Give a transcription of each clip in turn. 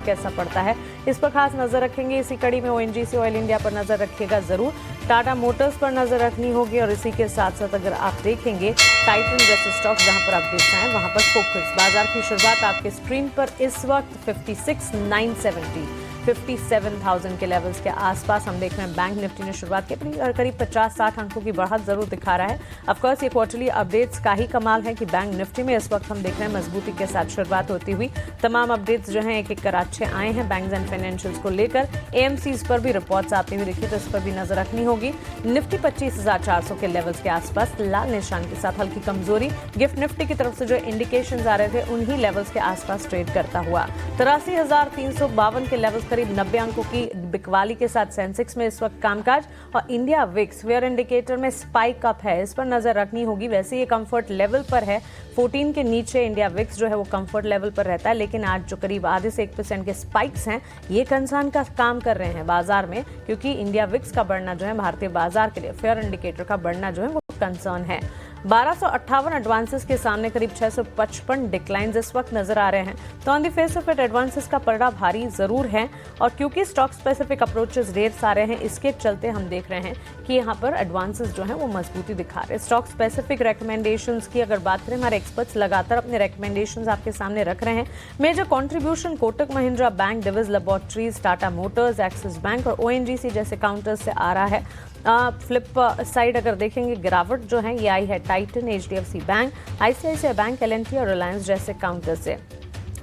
कैसा पड़ता है, इस पर खास नजर रखेंगे। इसी कड़ी में ओएनजीसी ऑयल इंडिया पर नजर रखिएगा जरूर, टाटा मोटर्स पर नजर रखनी होगी और इसी के साथ साथ अगर आप देखेंगे टाइटन जैसे स्टॉक जहां पर अपडेट्स आए वहां पर फोकस। बाजार की शुरुआत आपके स्क्रीन पर इस वक्त 56,970 57,000 के लेवल्स के आसपास हम देख रहे हैं। बैंक निफ्टी ने शुरुआत की अपनी करीब 50-60 अंकों की बढ़त जरूर दिखा रहा है। ऑफकोर्स ये क्वार्टरली अपडेट्स का ही कमाल है कि बैंक निफ्टी में इस वक्त हम देख रहे हैं मजबूती के साथ शुरुआत होती हुई। तमाम अपडेट्स जो हैं एक एक कर अच्छे आए हैं बैंक्स एंड फाइनेंशियल्स को लेकर। एएमसीज पर भी रिपोर्ट्स आती हुई दिखी तो इस पर भी नजर रखनी होगी। निफ्टी 25,400 के लेवल्स के आसपास लाल निशान के साथ हल्की कमजोरी। गिफ्ट निफ्टी की तरफ से जो इंडिकेशंस आ रहे थे उन्हीं लेवल्स के आसपास ट्रेड करता हुआ। 83,352 के लेवल्स करीब 90 अंकों की बिकवाली के साथ सेंसेक्स में इस वक्त कामकाज। और इंडिया विक्स वेयर इंडिकेटर में स्पाइक अप है, इस पर नजर रखनी होगी। वैसे ये कंफर्ट लेवल पर है, 14 के नीचे इंडिया विक्स जो है वो कंफर्ट लेवल पर रहता है, लेकिन आज जो करीब आधे से 1% के स्पाइक्स हैं ये कंसर्न का काम कर रहे हैं बाजार में, क्योंकि इंडिया विक्स का बढ़ना जो है भारतीय बाजार के लिए फेयर इंडिकेटर का बढ़ना जो है वो कंसर्न है। 1258 एडवांसेस के सामने करीब 655 डिक्लाइंस इस वक्त नजर आ रहे हैं। तो on the face of it advances का पलड़ा भारी जरूर है और क्योंकि स्टॉक स्पेसिफिक अप्रोचेस रेट्स आ रहे हैं इसके चलते हम देख रहे हैं कि यहाँ पर एडवांसेस जो हैं वो मजबूती दिखा रहे हैं। स्टॉक स्पेसिफिक रिकमेंडेशंस की अगर बात करें, हमारे एक्सपर्ट्स लगातार अपने रिकमेंडेशंस आपके सामने रख रहे हैं। Major contribution Kotak Mahindra bank, Divi's laboratories, Tata motors, axis bank और ओएनजीसी जैसे काउंटर्स से आ रहा है। फ्लिप साइड अगर देखेंगे गिरावट जो है ये आई है Titan, HDFC bank, ICICI bank, LNT और रिलायंस जैसे काउंटर से।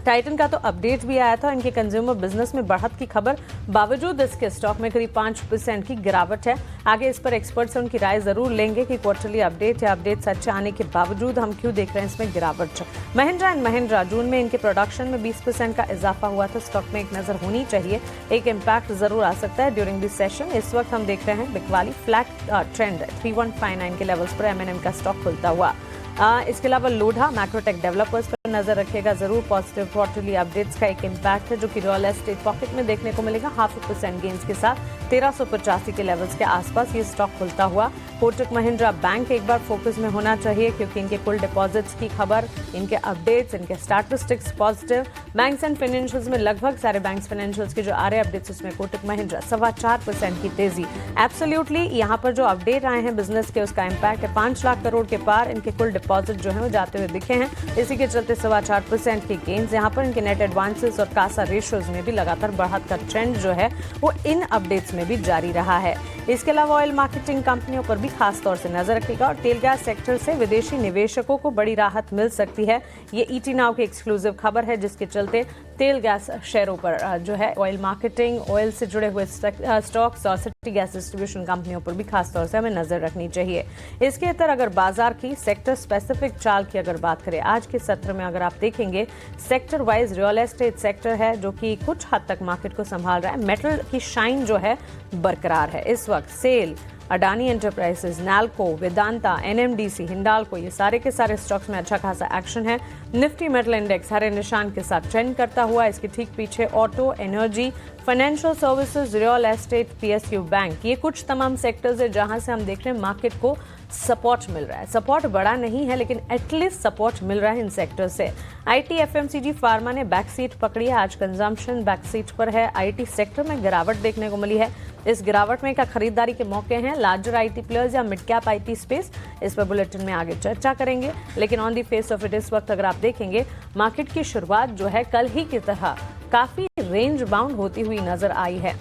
टाइटन का तो अपडेट भी आया था, इनके कंज्यूमर बिजनेस में बढ़त की खबर, बावजूद इसके स्टॉक में करीब 5% की गिरावट है। आगे इस पर एक्सपर्ट से उनकी राय जरूर लेंगे कि क्वार्टरली अपडेट या अपडेट्स अच्छे आने के बावजूद हम क्यों देख रहे हैं इसमें गिरावट। महिंद्रा एंड महिंद्रा जून में इनके प्रोडक्शन में 20% का इजाफा हुआ था, स्टॉक में एक नजर होनी चाहिए, एक इम्पैक्ट जरूर आ सकता है ड्यूरिंग दिस सेशन। इस वक्त हम देख रहे हैं बिकवाली फ्लैट ट्रेंड 3159 के लेवल्स पर एमएनएम का स्टॉक खुलता हुआ। इसके अलावा लोढ़ा मैक्रोटेक डेवलपर्स पर नजर रखिएगा जरूर। पॉजिटिव क्वार्टरली अपडेट्स का एक इम्पैक्ट है जो कि रियल एस्टेट पॉकेट में देखने को मिलेगा 0.5% गेन्स के साथ 1385 के लेवल्स के आसपास ये स्टॉक खुलता हुआ। कोटक महिंद्रा बैंक एक बार फोकस में होना चाहिए क्योंकि इनके कुल डिपॉजिट्स की खबर, इनके अपडेट्स, इनके statistics positive. Banks and financials में लगभग सारे बैंक्स फाइनेंशियल्स के जो आ रहे अपडेट्स उसमें कोटक महिंद्रा 4.25% की तेजी। एब्सोल्युटली यहाँ पर जो अपडेट आए हैं बिजनेस के उसका इम्पैक्ट है 5 लाख करोड़ के पार इनके कुल डिपॉजिट जो है वो जाते हुए दिखे हैं। इसी के चलते 4.25% की गेन्स। यहाँ पर इनके नेट एडवांसेस और कासा रेशियोज में भी लगातार बढ़त का ट्रेंड जो है वो इन अपडेट्स में भी जारी रहा है। इसके अलावा ऑयल मार्केटिंग कंपनियों पर भी खास तौर से नजर रखिएगा और तेल गैस सेक्टर से विदेशी निवेशकों को बड़ी राहत मिल सकती है। ये ईटी नाउ की एक्सक्लूसिव खबर है जिसके चलते तेल गैस शेयरों पर जो है ऑयल मार्केटिंग, ऑयल से जुड़े हुए स्टॉक्स और सिटी गैस डिस्ट्रीब्यूशन कंपनियों पर भी खास तौर से हमें नजर रखनी चाहिए। इसके अंदर अगर बाजार की सेक्टर स्पेसिफिक चाल की अगर बात करें आज के सत्र में, अगर आप देखेंगे sector wise real estate sector है जो कि कुछ हद तक मार्केट को संभाल रहा है। मेटल की शाइन जो है बरकरार है इस वक्त। SAIL, Adani enterprises, Nalco, Vedanta, NMDC, Hindalco ये सारे के सारे स्टॉक्स में अच्छा खासा एक्शन है। निफ्टी मेटल इंडेक्स हरे निशान के साथ ट्रेंड करता हुआ, इसके ठीक पीछे auto, energy, financial services, real estate, PSU bank, ये कुछ तमाम सेक्टर्स है जहां से हम देख रहे हैं मार्केट को सपोर्ट मिल रहा है। सपोर्ट बड़ा नहीं है लेकिन एटलीस्ट सपोर्ट मिल रहा है इन सेक्टर से। आईटी, एफएमसीजी, फार्मा ने बैक सीट पकड़ी है, आज कंजम्पशन बैक सीट पर है। आईटी सेक्टर में गिरावट देखने को मिली है। इस गिरावट में क्या खरीदारी के मौके हैं लार्जर आईटी प्लेयर्स या मिड कैप आईटी स्पेस, इस पर बुलेटिन में आगे चर्चा करेंगे। लेकिन on the face of it इस वक्त अगर आप देखेंगे मार्केट की शुरुआत जो है कल ही की तरह काफी रेंज बाउंड होती हुई नजर आई है।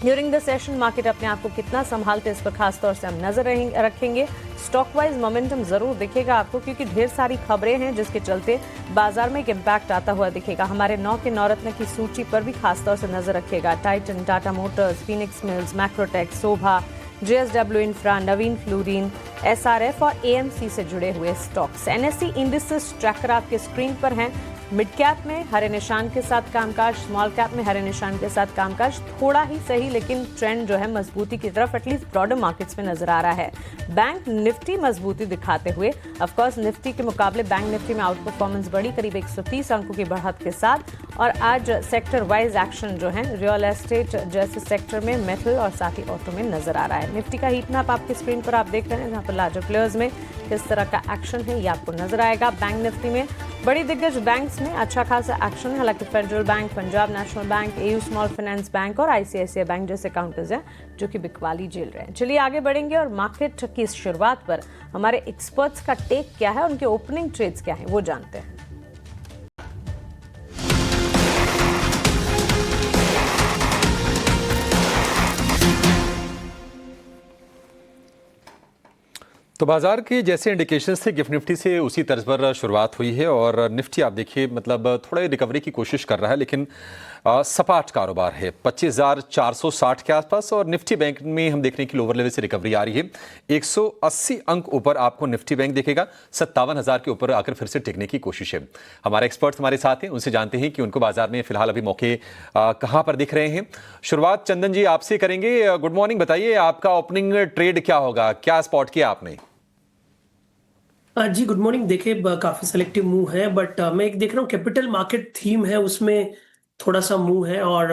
ड्यूरिंग द सेशन मार्केट अपने आप को कितना संभालते इस पर खास तौर से हम नजर रखेंगे। स्टॉक वाइज मोमेंटम जरूर दिखेगा आपको क्योंकि ढेर सारी खबरें हैं जिसके चलते बाजार में एक इम्पैक्ट आता हुआ दिखेगा। हमारे 9 के नवरत्न की सूची पर भी खास तौर से नजर रखिएगा। Titan, Tata Motors, Phoenix Mills, Macrotech, Sobha, JSW Infra, Navin Fluorine, SRF और एएमसी से जुड़े हुए स्टॉक्स। एनएससी इंडिसेस ट्रैकर आपके स्क्रीन पर हैं। मिड कैप में हरे निशान के साथ कामकाज, स्मॉल कैप में हरे निशान के साथ कामकाज, थोड़ा ही सही लेकिन ट्रेंड जो है मजबूती की तरफ एटलीस्ट ब्रॉडर मार्केट्स में नजर आ रहा है। बैंक निफ्टी मजबूती दिखाते हुए, ऑफ कोर्स निफ्टी के मुकाबले बैंक निफ्टी में आउट परफॉर्मेंस बढ़ी करीब 130 अंकों की बढ़त के साथ। और आज सेक्टर वाइज एक्शन जो है रियल एस्टेट जैसे सेक्टर में, मेटल और साथ ही ऑटो में नजर आ रहा है। निफ्टी का हीट मैप आपकी स्क्रीन पर आप देख रहे हैं जहां पर लार्जर प्लेयर्स में किस तरह का एक्शन है ये आपको नजर आएगा। बैंक निफ्टी में बड़ी दिग्गज बैंक्स में अच्छा खासा एक्शन है, हालांकि federal bank, Punjab national bank, AU small finance bank और आईसीआईसीआई बैंक जैसे काउंटर्स हैं जो कि बिकवाली झेल रहे हैं। चलिए आगे बढ़ेंगे और मार्केट की इस शुरुआत पर हमारे एक्सपर्ट्स का टेक क्या है, उनके ओपनिंग ट्रेड्स क्या है वो जानते हैं। तो बाजार के जैसे इंडिकेशंस थे गिफ्ट निफ्टी से उसी तर्ज पर शुरुआत हुई है और निफ्टी आप देखिए मतलब थोड़ा रिकवरी की कोशिश कर रहा है, लेकिन सपाट कारोबार है 25,460 के आसपास। और निफ्टी बैंक में हम देख रहे हैं कि लोअर लेवल से रिकवरी आ रही है, 180 अंक ऊपर आपको निफ्टी बैंक देखेगा, 57,000 के ऊपर आकर फिर से टिकने की कोशिश है। हमारे एक्सपर्ट्स हमारे साथ हैं, उनसे जानते हैं कि उनको बाजार में फिलहाल अभी मौके कहां पर दिख रहे हैं। शुरुआत चंदन जी आपसे करेंगे। गुड मॉर्निंग, बताइए आपका ओपनिंग ट्रेड क्या होगा, क्या स्पॉट किया आपने? जी गुड मॉर्निंग। देखिए काफी सेलेक्टिव मूव है, बट मैं एक देख रहा हूँ कैपिटल मार्केट थीम है, उसमें थोड़ा सा मूव है। और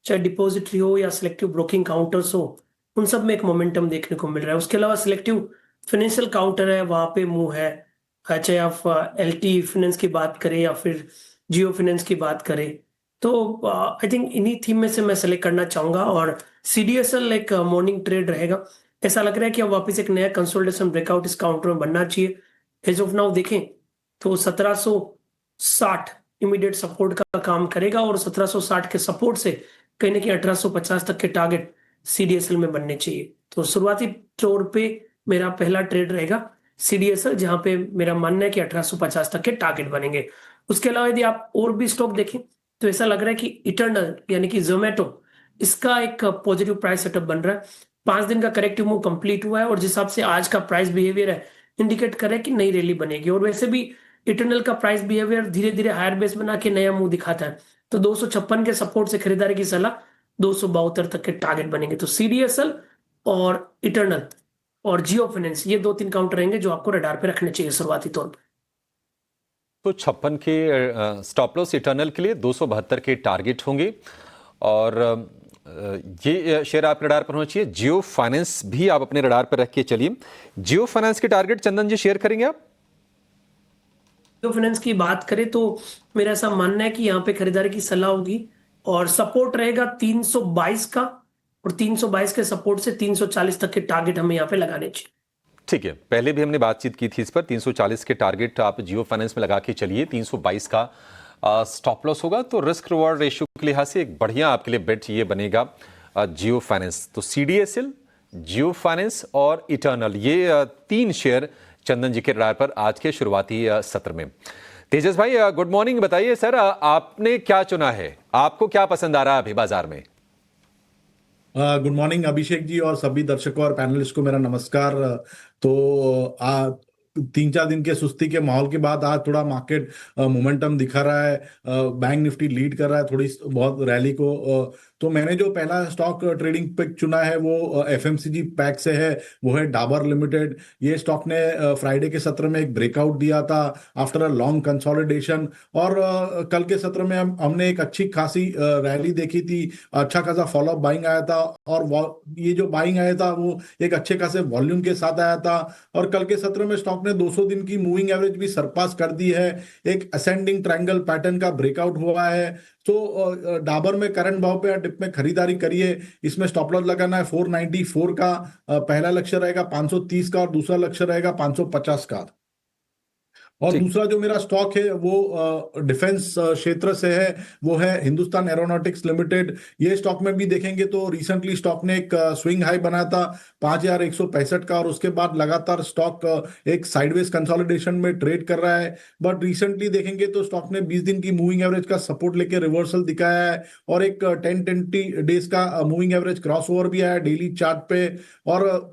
चाहे डिपॉजिटरी हो या सिलेक्टिव ब्रोकिंग काउंटर्स हो, उन सब में एक मोमेंटम देखने को मिल रहा है। उसके अलावा सिलेक्टिव फाइनेंशियल काउंटर है, वहां पे मूव है। चाहे आप एलटी फाइनेंस की बात करें या फिर जियो फाइनेंस की बात करें, तो आई थिंक इन्हीं थीम में से मैं सेलेक्ट करना चाहूंगा। और सीडीएसएल एक मॉर्निंग ट्रेड रहेगा। ऐसा लग रहा है कि अब वापस एक नया कंसोलिडेशन ब्रेकआउट इस काउंटर में बनना चाहिए। एज ऑफ नाउ देखें तो 1760 इमीडिएट सपोर्ट का काम करेगा और 1760 के सपोर्ट से कहीं ना कहीं 1850 तक के टारगेट सीडीएसएल में बनने चाहिए। तो शुरुआती तौर पे मेरा पहला ट्रेड रहेगा सीडीएसएल, जहां पे मेरा मानना है कि 1850 तक के टारगेट बनेंगे। उसके अलावा यदि आप और भी स्टॉक देखें तो ऐसा लग रहा है कि इटर्नल यानी कि जोमेटो, इसका एक पॉजिटिव प्राइस सेटअप बन रहा है। 5 दिन का करेक्टिव मूव कंप्लीट हुआ है और जिस हिसाब से आज का प्राइस बिहेवियर है इंडिकेट करे कि नई रैली बनेगी। और वैसे भी इटर्नल का प्राइस बिहेवियर धीरे धीरे हायर बेस बना के नया मुंह दिखाता है। तो 256 के सपोर्ट से खरीदारी की सलाह, 272 तक के टारगेट बनेंगे। तो सीडीएसएल और इटर्नल और जियो फाइनेंस, ये 2-3 काउंटर रहेंगे जो आपको रडार पे रखने चाहिए शुरुआती तौर पर। तो 56 के स्टॉप लॉस इटर्नल के लिए 272 के टारगेट होंगे और ये शेयर आपके रडार पर होना चाहिए। जियो फाइनेंस भी आप अपने रडार पर रख के चलिए। जियो फाइनेंस के टारगेट चंदन जी शेयर करेंगे आप? जियो फाइनेंस की बात करें तो मेरा ऐसा मानना है कि यहाँ पे खरीदारी की सलाह होगी और सपोर्ट रहेगा 322 का, और 322 के सपोर्ट से 340 तक के टारगेट हमें यहाँ पे लगाने चाहिए। ठीक है, पहले भी हमने बातचीत की थी इस पर। 340 के टारगेट आप जियो फाइनेंस में लगा के चलिए। 322 का स्टॉप लॉस होगा, तो रिस्क रिवॉर्ड रेशियो के लिहाज से एक बढ़िया आपके लिए बेट ये बनेगा जियो फाइनेंस। तो सीडीएसएल, जियो फाइनेंस और इटर्नल, ये 3 शेयर चंदन जी के रडार पर आज के शुरुआती सत्र में। तेजस भाई गुड मॉर्निंग, बताइए सर आपने क्या चुना है, आपको क्या पसंद आ रहा है अभी बाजार में? गुड मॉर्निंग अभिषेक जी और सभी दर्शकों और पैनलिस्ट को मेरा नमस्कार। तो 3-4 दिन के सुस्ती के माहौल के बाद आज थोड़ा मार्केट मोमेंटम दिखा रहा है। बैंक निफ्टी लीड कर रहा है थोड़ी बहुत रैली को। तो मैंने जो पहला स्टॉक ट्रेडिंग पिक चुना है वो एफएमसीजी पैक से है, वो है डाबर लिमिटेड। ये स्टॉक ने फ्राइडे के सत्र में एक ब्रेकआउट दिया था आफ्टर अ लॉन्ग कंसोलिडेशन, और कल के सत्र में हमने एक अच्छी खासी रैली देखी थी, अच्छा खासा फॉलोअप बाइंग आया था। और ये जो बाइंग आया था वो एक अच्छे खासे वॉल्यूम के साथ आया था। और कल के सत्र में स्टॉक ने 200 दिन की मूविंग एवरेज भी सरपास कर दी है। एक असेंडिंग ट्रायंगल पैटर्न का ब्रेकआउट हुआ है। तो डाबर में करंट भाव पे डिप में खरीदारी करिए। इसमें स्टॉप लॉस लगाना है 494 का, पहला लक्ष्य रहेगा 530 का और दूसरा लक्ष्य रहेगा 550 का। और दूसरा जो मेरा स्टॉक है वो डिफेंस क्षेत्र से है, वो है हिंदुस्तान एरोनॉटिक्स लिमिटेड। ये स्टॉक में भी देखेंगे तो रिसेंटली स्टॉक ने एक स्विंग हाई बनाया था 5,165 का, और उसके बाद लगातार स्टॉक एक साइडवेज कंसोलिडेशन में ट्रेड कर रहा है। बट रिसेंटली देखेंगे तो स्टॉक ने 20 दिन की मूविंग एवरेज का सपोर्ट लेके रिवर्सल दिखाया है, और एक 10-20 डेज का मूविंग एवरेज क्रॉस ओवर भी आया डेली चार्ट पे। और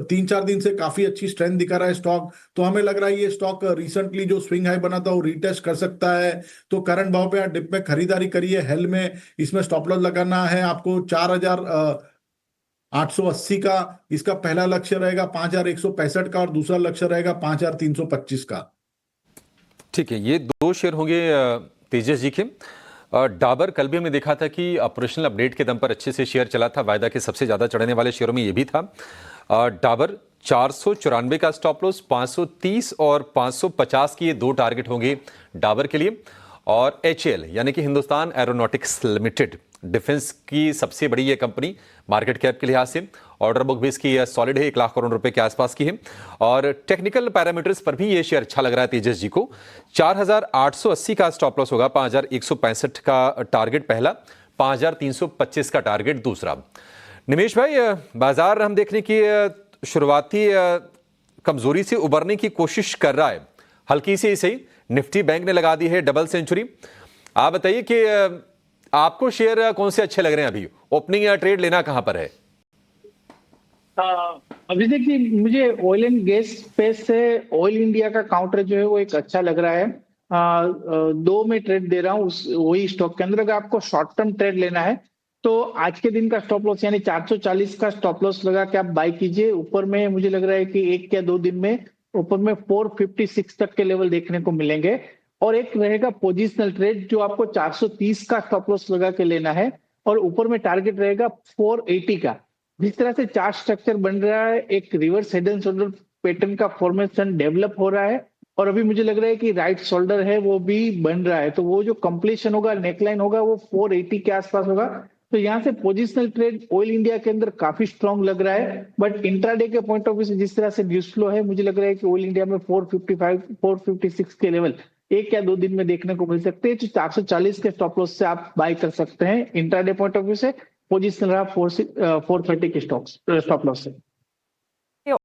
3-4 दिन से काफी अच्छी स्ट्रेंथ दिखा रहा है स्टॉक। तो हमें लग रहा है ये स्टॉक रिसेंटली जो स्विंग हाई बना था वो रीटेस्ट कर सकता है। तो करंट भाव पे डिप में खरीदारी करिए हेल में। इसमें स्टॉप लॉस लगाना है आपको 4,880 का। इसका पहला लक्ष्य रहेगा 5,165 का और दूसरा लक्ष्य रहेगा 5,325 का। ठीक है, ये 2 शेयर होंगे तेजस जी के। डाबर कल भी हमने देखा था कि ऑपरेशनल अपडेट के दम पर अच्छे से शेयर चला था, वायदा के सबसे ज्यादा चढ़ने वाले शेयरों में ये भी था। डाबर 494 का स्टॉप लॉस, 530 और 550 की ये दो टारगेट होंगे डाबर के लिए। और HAL यानी कि हिंदुस्तान एरोनॉटिक्स लिमिटेड, डिफेंस की सबसे बड़ी ये कंपनी मार्केट कैप के लिहाज से, ऑर्डर बुक भी इसकी सॉलिड है, 1 लाख करोड़ रुपए के आसपास की है। और टेक्निकल पैरामीटर्स पर भी ये शेयर अच्छा लग रहा है तेजस जी को। 4880 का स्टॉप लॉस होगा, 5165 का टारगेट पहला, 5325 का टारगेट दूसरा। निमेश भाई, बाजार हम देखने की शुरुआती कमजोरी से उबरने की कोशिश कर रहा है, हल्की सी सही। निफ्टी बैंक ने लगा दी है डबल सेंचुरी। आप बताइए कि आपको शेयर कौन से अच्छे लग रहे हैं अभी? ओपनिंग या ट्रेड लेना कहां पर है? अभिषेक जी, मुझे ऑयल एंड गैस स्पेस से ऑयल इंडिया का काउंटर जो है वो एक अच्छा लग रहा है। 2 में ट्रेड दे रहा हूँ वही स्टॉक के अंदर। अगर आपको शॉर्ट टर्म ट्रेड लेना है तो आज के दिन का स्टॉप लॉस यानी 440 का स्टॉप लॉस लगा के आप बाय कीजिए। ऊपर में मुझे लग रहा है कि 1 या 2 दिन में ऊपर में 456 तक के लेवल देखने को मिलेंगे। और एक रहेगा पोजिशनल ट्रेड जो आपको 430 का स्टॉप लॉस लगा के लेना है और ऊपर में टारगेट रहेगा 480 का। जिस तरह से चार्ट स्ट्रक्चर बन रहा है, एक reverse head and shoulder pattern का फॉर्मेशन डेवलप हो रहा है और अभी मुझे लग रहा है कि राइट शोल्डर है वो भी बन रहा है। तो वो जो कंप्लीशन होगा, नेकलाइन होगा, वो 480 के आसपास होगा। तो यहाँ से पोजिशनल ट्रेड ऑयल इंडिया के अंदर काफी स्ट्रांग लग रहा है। बट इंट्राडे के पॉइंट ऑफ व्यू से जिस तरह से न्यूज फ्लो है, मुझे लग रहा है कि ऑयल इंडिया में 455 456 के लेवल 1 या 2 दिन में देखने को मिल सकते हैं। तो 440 के स्टॉप लॉस से आप बाय कर सकते हैं इंट्राडे पॉइंट ऑफ व्यू से। पोजिशनल रहा 430 के स्टॉप लॉस से।